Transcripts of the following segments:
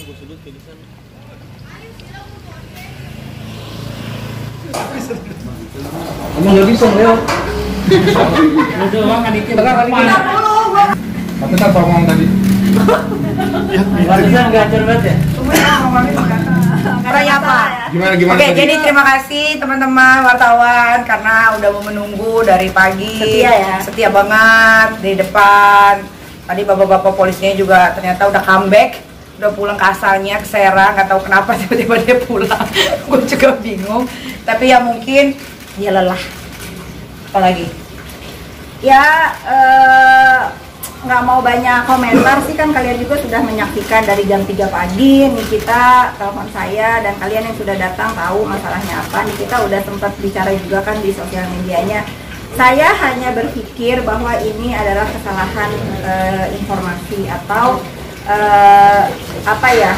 gue sudut kayak di sana. Emang gak bisa, Leo. Lu doang kan dikit. Tapi tak ngomong tadi. Barusan gacor banget ya? Karena apa? Gimana Oke, tadi? jadi terima kasih teman-teman wartawan karena udah mau menunggu dari pagi. Setia ya? Setia banget di depan. Tadi bapak-bapak polisinya juga ternyata udah comeback, udah pulang ke asalnya, ke Serang. Nggak tahu kenapa tiba-tiba dia pulang. Gue juga bingung. Tapi ya mungkin dia lelah. Apalagi? Ya nggak mau banyak komentar sih, kan kalian juga sudah menyaksikan dari jam 3 pagi. Nikita telepon saya dan kalian yang sudah datang tahu masalahnya apa. Nikita udah sempat bicara juga kan di sosial medianya. Saya hanya berpikir bahwa ini adalah kesalahan informasi atau apa ya,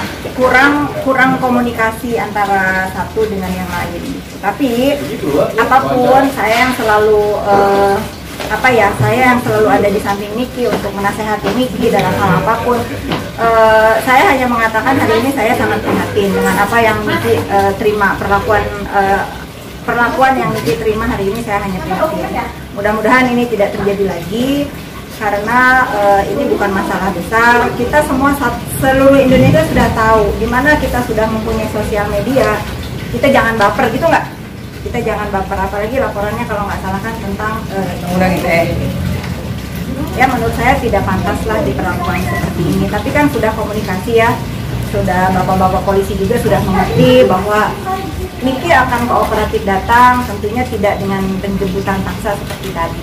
kurang komunikasi antara satu dengan yang lain. Tapi apapun saya yang selalu saya yang selalu ada di samping Niki untuk menasehati Niki dalam hal apapun. Saya hanya mengatakan hari ini saya sangat prihatin dengan apa yang Niki terima, perlakuan yang Niki terima hari ini. Saya hanya prihatin. Mudah-mudahan ini tidak terjadi lagi karena ini bukan masalah besar. Kita semua, seluruh Indonesia sudah tahu di mana kita sudah mempunyai sosial media. Kita jangan baper gitu nggak? Kita jangan baper, apalagi laporannya kalau nggak salah kan tentang Undang ITE. Ya menurut saya tidak pantas lah diperlakukan seperti ini. Tapi kan sudah komunikasi ya, sudah bapak-bapak polisi juga sudah mengerti bahwa Niki akan kooperatif datang, tentunya tidak dengan penjemputan paksa seperti tadi.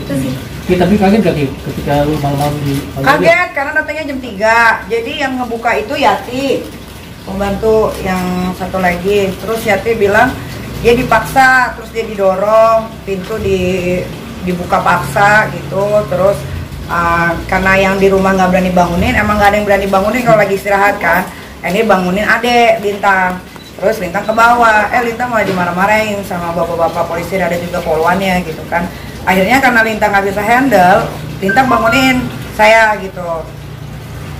Itu sih. Ya, tapi kaget gak Ki ketika lu malam-malam di Kaget karena datangnya jam 3. Jadi yang ngebuka itu Yati, pembantu yang satu lagi. Terus Yati bilang dia dipaksa, terus dia didorong, pintu dibuka paksa gitu. Terus karena yang di rumah nggak berani bangunin, emang nggak ada yang berani bangunin kalau lagi istirahat kan. Ini bangunin adek Lintang, terus Lintang ke bawah, Lintang malah dimarah-marahin sama bapak-bapak polisi, ada juga poluannya gitu kan. Akhirnya karena Lintang nggak bisa handle, Lintang bangunin saya gitu.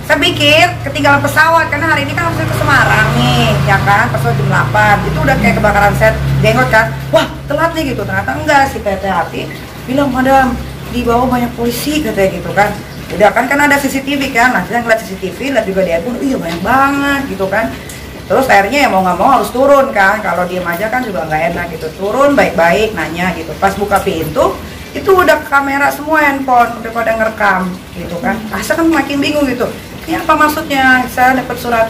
Saya pikir ketinggalan pesawat karena hari ini kan harusnya ke Semarang nih, ya kan, pesawat jam 8. Itu udah kayak kebakaran set jenggot kan. Wah, telat nih gitu. Ternyata enggak, si PT Hati bilang, "Madam, di bawah banyak polisi," katanya gitu kan. Udah kan ada CCTV kan. Nah, kita ngeliat CCTV, lihat juga di handphone, iya banyak banget gitu kan. Terus akhirnya ya mau nggak mau harus turun kan. Kalau diem aja kan juga nggak enak gitu. Turun baik-baik nanya gitu. Pas buka pintu itu udah kamera semua handphone, udah pada ngerekam gitu kan. Asa kan makin bingung gitu. Ini apa maksudnya? Saya dapat surat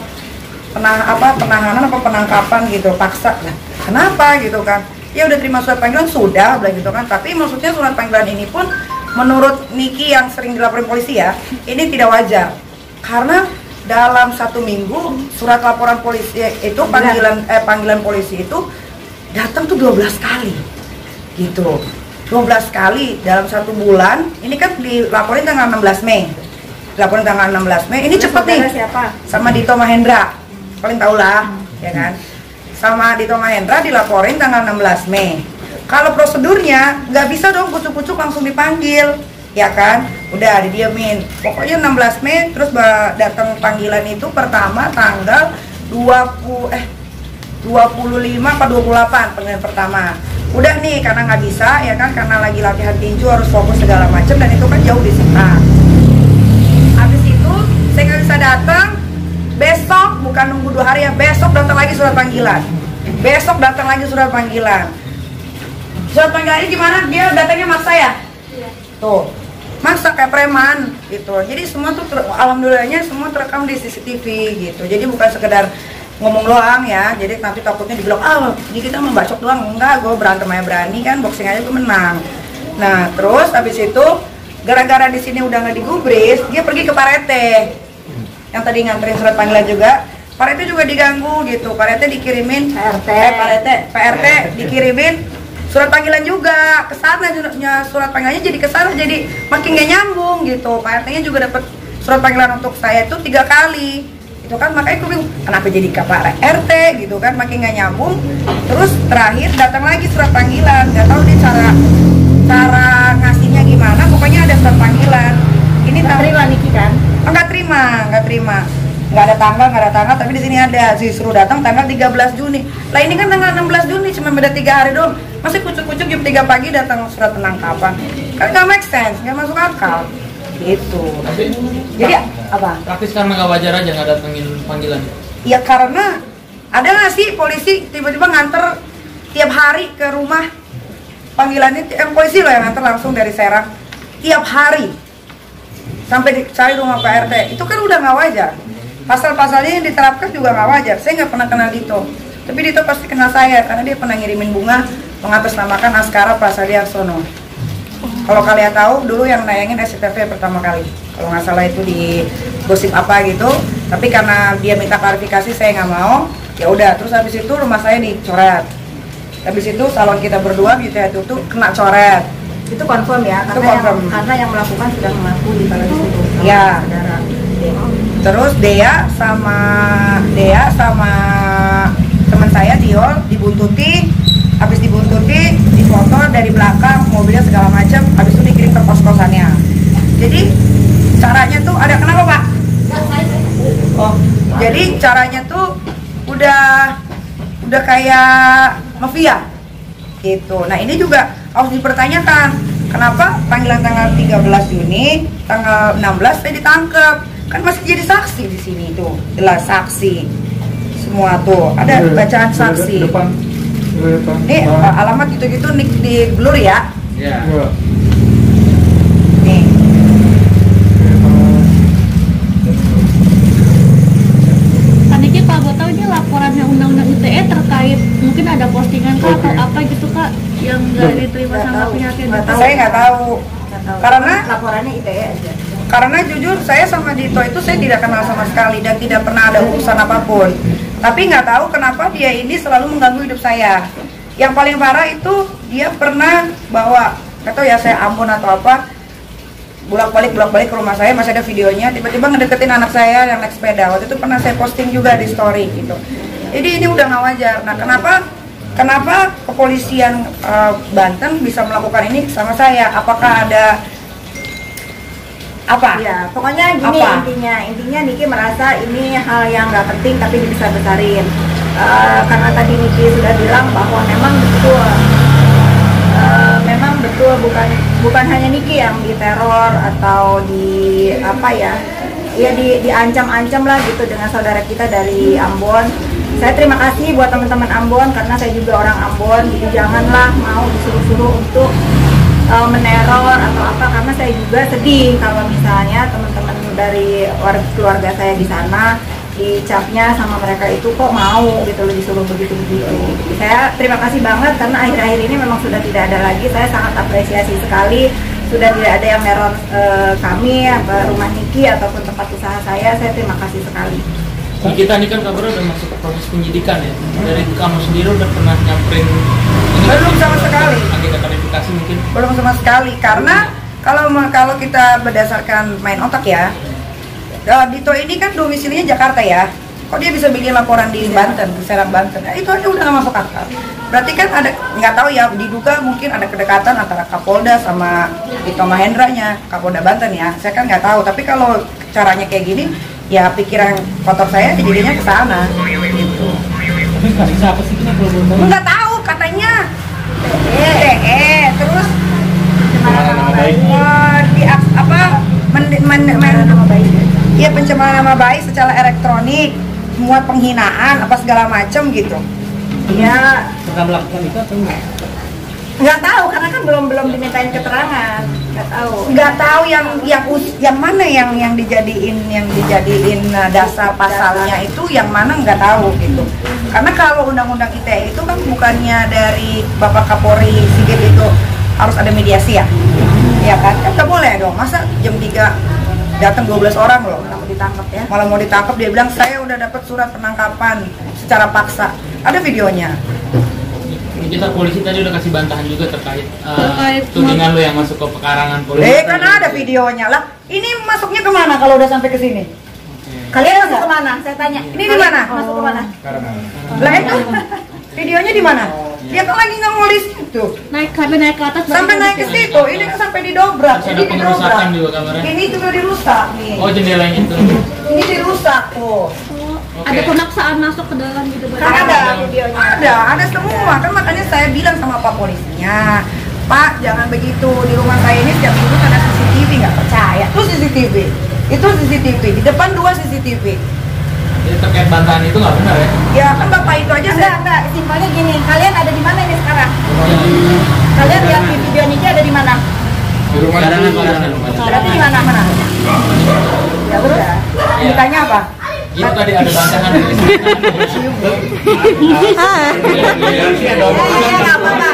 penahanan apa penangkapan gitu, paksa. Nah, kenapa gitu kan? Ya udah terima surat panggilan sudah, bilang gitu kan. Tapi maksudnya surat panggilan ini pun menurut Niki yang sering dilaporin polisi ya, ini tidak wajar. Karena dalam 1 minggu surat laporan polisi itu panggilan polisi itu datang tuh 12 kali. Gitu. 12 kali dalam 1 bulan. Ini kan dilaporin tanggal 16 Mei. Dilaporin tanggal 16 Mei. Ini cepet nih. Siapa? Sama Dito Mahendra. Paling tau lah, ya kan? Sama Dito Mahendra dilaporin tanggal 16 Mei. Kalau prosedurnya nggak bisa dong kucuk-kucuk langsung dipanggil, ya kan? Udah didiamin. Pokoknya 16 Mei terus datang panggilan itu pertama tanggal 25 atau 28 panggilan pertama. Udah nih karena nggak bisa ya kan, karena lagi latihan tinju harus fokus segala macam dan itu kan jauh di sana. Habis itu saya nggak bisa datang. Besok bukan nunggu 2 hari ya, besok datang lagi surat panggilan. Besok datang lagi surat panggilan. Surat panggilannya gimana? Dia datangnya maksa ya? Iya. Tuh, maksa kayak preman gitu. Jadi semua tuh alhamdulillahnya semua terekam di CCTV gitu. Jadi bukan sekedar ngomong doang ya. Jadi nanti takutnya dibilang, ini kita membacok doang. Enggak, gue berantem aja berani kan, boxing aja gue menang. Nah, terus habis itu gara-gara di sini udah nggak digubris, dia pergi ke Pak Rete. Yang tadi nganterin surat panggilan juga, Pak RT juga diganggu gitu. Pak RT dikirimin Pak RT dikirimin surat panggilan juga ke sana, surat panggilannya jadi ke sana, jadi makin gak nyambung gitu. Pak RT-nya juga dapat surat panggilan untuk saya itu 3 kali. Itu kan makanya aku bingung kenapa jadi ke Pak RT gitu kan, makin gak nyambung. Terus terakhir datang lagi surat panggilan, nggak tahu dia cara ngasihnya gimana, pokoknya ada surat panggilan. Ini terima Niki kan? Nggak terima. nggak ada tanggal, tapi di sini ada, disuruh datang tanggal 13 Juni. Lah ini kan tanggal 16 Juni, cuma beda 3 hari doang. Masih kucuk-kucuk jam 3 pagi datang surat penangkapan. Kan nggak make sense, nggak masuk akal. Gitu. Jadi apa? Praktis karena nggak wajar aja nggak datengin panggilan. Ya karena ada nggak sih polisi tiba-tiba nganter tiap hari ke rumah, panggilannya polisi loh yang nganter langsung dari Serang tiap hari sampai dicari rumah Pak RT. Itu kan udah nggak wajar. Pasal-pasalnya yang diterapkan juga nggak wajar. Saya nggak pernah kenal Dito, tapi Dito pasti kenal saya karena dia pernah ngirimin bunga mengatasnamakan Askara Prasadyarsono. Kalau kalian tahu dulu yang nayangin SCTV pertama kali, kalau nggak salah itu di gosip apa gitu. Tapi karena dia minta klarifikasi saya nggak mau. Ya udah, terus habis itu rumah saya dicoret. Habis itu salon kita berdua gitu ya itu tuh kena coret. Itu confirm ya, Itu karena confirm. karena yang melakukan sudah mengakui kalau di situ. Ya. Saudara. Terus Dea sama teman saya Diol dibuntuti, habis dibuntuti difoto dari belakang mobilnya segala macam, habis itu dikirim ke kos-kosannya. Jadi caranya tuh ada kenapa Pak? Oh, jadi caranya tuh udah kayak mafia gitu. Nah ini juga harus dipertanyakan, kenapa panggilan tanggal 13 Juni, tanggal 16 saya ditangkap? Kan masih jadi saksi di sini tuh, jelas saksi semua tuh, ada bacaan saksi. Ini alamat gitu-gitu di blur ya. Ya. Nih. Pak Niki, kalau gue tahu ini laporannya undang-undang ITE terkait mungkin ada postingan kah atau apa gitu Kak yang nggak diterima Nggak sama tahu. pihak yang Nggak tahu. Saya nggak tahu. Nggak tahu. Karena laporannya ITE aja. Karena jujur saya sama Dito itu saya tidak kenal sama sekali dan tidak pernah ada urusan apapun. Tapi nggak tahu kenapa dia ini selalu mengganggu hidup saya. Yang paling parah itu dia pernah bawa, nggak tahu ya saya Ambon atau apa, bolak-balik ke rumah saya, masih ada videonya. Tiba-tiba ngedeketin anak saya yang naik sepeda. Waktu itu pernah saya posting juga di story gitu. Jadi ini udah nggak wajar. Nah kenapa kepolisian Banten bisa melakukan ini sama saya? Apakah ada apa? Ya, pokoknya gini Apa? intinya Niki merasa ini hal yang nggak penting tapi dibesar-besarin. Karena tadi Niki sudah bilang bahwa memang betul bukan hanya Niki yang diteror atau di apa ya diancam-ancam lah gitu dengan saudara kita dari Ambon. Saya terima kasih buat teman-teman Ambon karena saya juga orang Ambon, jadi janganlah mau disuruh-suruh untuk meneror atau apa, karena saya juga sedih kalau misalnya teman-teman dari keluarga saya di sana dicapnya sama mereka itu kok mau gitu loh disuruh begitu-begitu. Saya terima kasih banget karena akhir-akhir ini memang sudah tidak ada lagi. Saya sangat apresiasi sekali sudah tidak ada yang neror kami, rumah Niki ataupun tempat usaha saya terima kasih sekali. Kita ini kan kabarnya udah masuk ke proses penyidikan ya. Dari kamu sendiri udah pernah nyamperin ini? Belum sama sekali. Agenda klarifikasi mungkin? Belum sama sekali karena kalau kita berdasarkan main otak ya, Dito ini kan domisilinya Jakarta ya. Kok dia bisa bikin laporan di Banten, di Serang Banten? Nah, itu aja udah nggak masuk akal. Berarti kan ada, nggak tahu ya, diduga mungkin ada kedekatan antara Kapolda sama Dito Mahendranya, Kapolda Banten ya. Saya kan nggak tahu. Tapi kalau caranya kayak gini, ya pikiran kotor saya jadinya ke sana. Gitu. Tapi nggak bisa apa sih kita kalau belum tahu? Nggak tahu katanya. Terus Nama baik. Iya, pencemaran nama baik secara elektronik, muat penghinaan apa segala macam gitu. Ya Pernah melakukan itu atau enggak? nggak tahu karena kan belum dimintain keterangan, Nggak tahu yang mana yang dijadiin dasar pasalnya itu yang mana nggak tahu gitu. Karena kalau undang-undang ITE itu kan bukannya dari Bapak Kapolri Sigit itu harus ada mediasi ya, ya kan? Kan nggak boleh dong, masa jam 3 datang 12 orang loh, mau ditangkap ya. malah mau ditangkap. Dia bilang saya udah dapat surat penangkapan secara paksa, ada videonya. Ini kita polisi tadi udah kasih bantahan juga terkait tudingan lo yang masuk ke pekarangan polisi. Kan ada videonya lah. Ini masuknya kemana kalau udah sampai ke sini? Kalian masuk kemana? Saya tanya. Ini di mana? Masuk kemana? Lah itu videonya di mana? Dia kan lagi nggak mau di situ. Sampai naik ke atas. Sampai naik ke situ. Ini kan sampai didobrak. Terus ada pengerusakan juga kabarnya. Ini juga dirusak nih. Oh, jendelanya itu. Ini dirusak tuh. Ada pemaksaan masuk ke dalam gitu. Kan ada videonya. Ada semua. Kan makanya saya bilang sama Pak polisinya, Pak, jangan begitu. Di rumah saya ini setiap minggu ada CCTV, nggak percaya. Itu CCTV. Itu CCTV. Di depan 2 CCTV. Jadi terkait bantahan itu nggak benar ya? Ya kan Bapak itu aja saya. Enggak, simpelnya gini, kalian ada di mana ini sekarang? Kalian lihat di video ini ada di mana? Di rumah Garangan, dulu. garangan. Berarti di mana? Ya terus? Ditanya apa? Itu tadi ada bantahan dari sini. Ya, nggak apa-apa.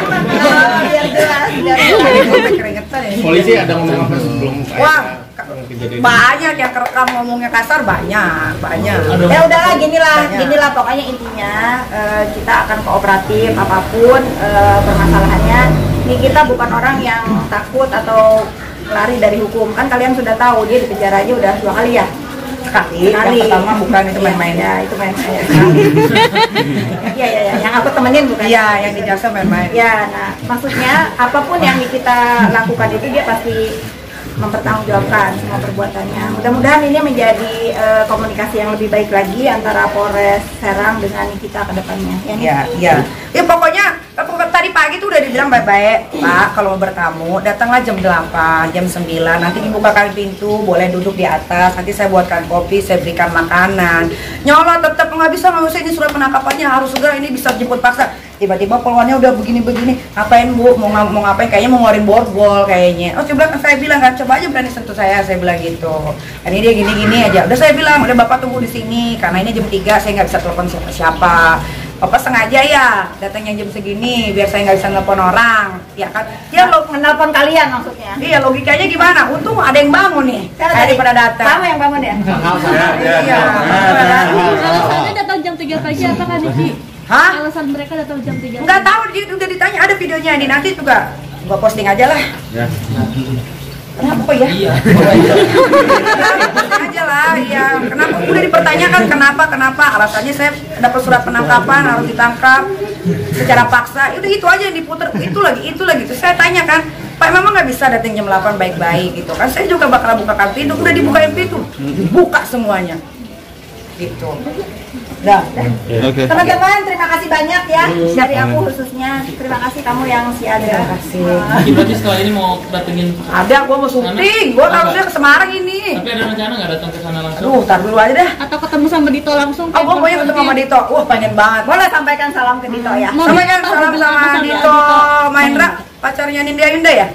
Biar jelas, biar jelas. Sampai keringetan ya. Polisi ada ngomong apa sebelum Wah, kejadian? banyak yang kerekam ngomongnya kasar, banyak. Aduh. Ya udahlah, Banyak. ginilah pokoknya intinya kita akan kooperatif apapun permasalahannya. Ini kita bukan orang yang takut atau lari dari hukum. Kan kalian sudah tahu dia di penjara aja udah 2 kali ya. Sekali. Yang pertama bukan itu main-main. Ya, itu main-main. Iya, yang aku temenin bukan. Iya, yang di Jaksa main-main. Ya, nah maksudnya apapun yang kita lakukan itu dia pasti mempertanggungjawabkan semua perbuatannya. Mudah-mudahan ini menjadi komunikasi yang lebih baik lagi antara Polres Serang dengan kita ke depannya. Iya. Ya pokoknya tadi pagi tuh udah dibilang baik-baik, Pak, kalau mau bertamu datanglah jam 8, jam 9, nanti dibukakan pintu, boleh duduk di atas, nanti saya buatkan kopi, saya berikan makanan. Nyala tetap nggak bisa ini surat penangkapannya harus segera, ini bisa jemput paksa. Tiba-tiba polwannya udah begini-begini, ngapain Bu? Mau ngapain? Kayaknya mau ngeluarin borgol kayaknya. Oh coba kan saya bilang kan, coba aja berani sentuh saya bilang gitu. Dan ini dia gini-gini aja. Udah saya bilang, udah Bapak tunggu di sini karena ini jam 3 saya nggak bisa telepon siapa-siapa. Bapak sengaja ya datangnya jam segini biar saya nggak bisa nelpon orang, ya kan? Dia Menelpon kalian maksudnya. Iya logikanya gimana? Untung ada yang bangun nih. Saya daripada datang. Kamu yang bangun ya? Iya. Alasannya datang jam 3 pagi apa kan Niki? Hah? Alasan mereka datang jam 3. Nggak tahu, udah ditanya, ada videonya ini, nanti juga gua posting aja lah. Ya. Kenapa ya? Iya. Posting aja lah, ya. Kenapa? Udah dipertanyakan kenapa? Alasannya saya dapat surat penangkapan, harus ditangkap secara paksa. Udah itu aja yang diputer, itu lagi. Terus saya tanya kan, Pak memang nggak bisa datang jam 8 baik-baik gitu kan? Saya juga bakal bukakan pintu, udah dibukain pintu, dibuka semuanya, gitu. Dah. Oke. Teman-teman, terima kasih banyak ya dari aku khususnya. Terima kasih kamu yang siaga. Terima kasih. Mungkin berarti setelah ini mau datengin. Ada, gua mau syuting, gua harusnya ke Semarang ini. Tapi ada rencana nggak datang ke sana langsung? Aduh, tar dulu aja dah. Atau ketemu sama Dito langsung? Oh, gua pokoknya ketemu sama Dito. Wah, pengen banget. Boleh sampaikan salam ke Dito ya. Mau Sampaikan minta salam hubungan sama Dito Mahendra, pacarnya Nindya Yunda ya?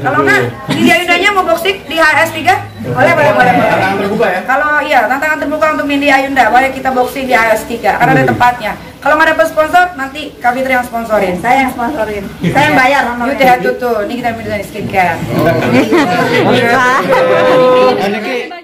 Kalau enggak, Nindya Yundanya mau boxing di HS3? Boleh. Tantangan terbuka ya? Kalau iya, tantangan terbuka untuk Nindya Yunda, boleh kita boxing di HS3 karena ada tempatnya. Kalau nggak dapat sponsor, nanti Kak Fitri yang sponsorin. Saya yang sponsorin. Saya yang bayar You honornya. tuh, ini kita minta skincare. Oke. Terima kasih banyak.